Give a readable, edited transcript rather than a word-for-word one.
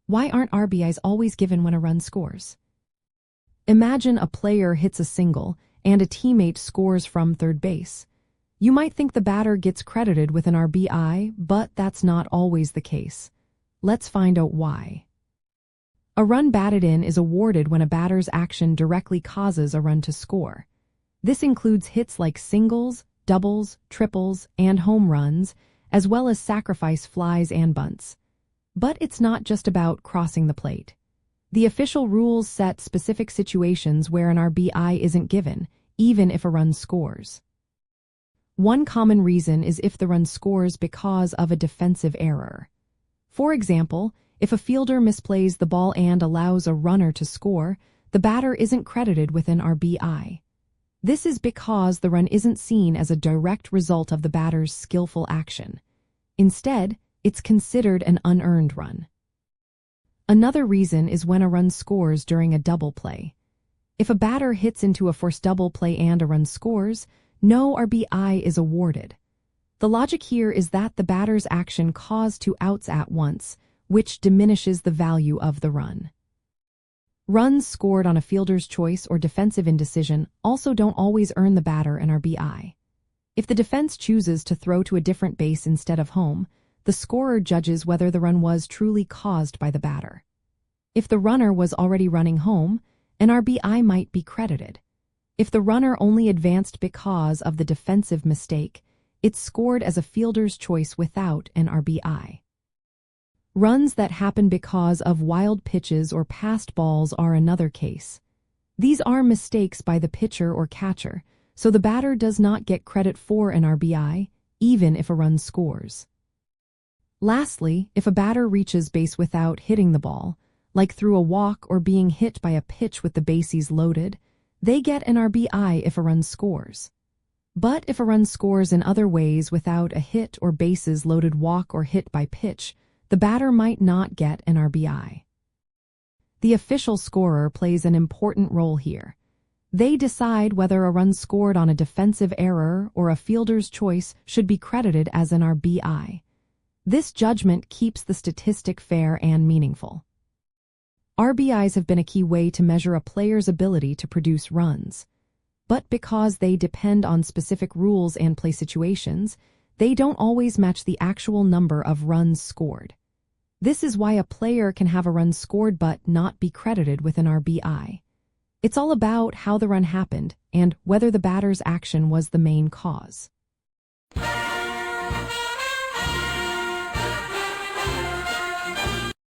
Why aren't RBIs always given when a run scores? Imagine a player hits a single and a teammate scores from third base. You might think the batter gets credited with an RBI, but that's not always the case. Let's find out why. A run batted in is awarded when a batter's action directly causes a run to score. This includes hits like singles, doubles, triples, and home runs, as well as sacrifice flies and bunts. But it's not just about crossing the plate. The official rules set specific situations where an RBI isn't given, even if a run scores. One common reason is if the run scores because of a defensive error. For example, if a fielder misplays the ball and allows a runner to score, the batter isn't credited with an RBI. This is because the run isn't seen as a direct result of the batter's skillful action. Instead, it's considered an unearned run. Another reason is when a run scores during a double play. If a batter hits into a forced double play and a run scores, no RBI is awarded. The logic here is that the batter's action caused two outs at once, which diminishes the value of the run. Runs scored on a fielder's choice or defensive indecision also don't always earn the batter an RBI. If the defense chooses to throw to a different base instead of home, the scorer judges whether the run was truly caused by the batter. If the runner was already running home, an RBI might be credited. If the runner only advanced because of the defensive mistake, it's scored as a fielder's choice without an RBI. Runs that happen because of wild pitches or passed balls are another case. These are mistakes by the pitcher or catcher, so the batter does not get credit for an RBI, even if a run scores. Lastly, if a batter reaches base without hitting the ball, like through a walk or being hit by a pitch with the bases loaded, they get an RBI if a run scores. But if a run scores in other ways without a hit or bases loaded walk or hit by pitch, the batter might not get an RBI. The official scorer plays an important role here. They decide whether a run scored on a defensive error or a fielder's choice should be credited as an RBI. This judgment keeps the statistic fair and meaningful. RBIs have been a key way to measure a player's ability to produce runs. But because they depend on specific rules and play situations, they don't always match the actual number of runs scored. This is why a player can have a run scored but not be credited with an RBI. It's all about how the run happened and whether the batter's action was the main cause.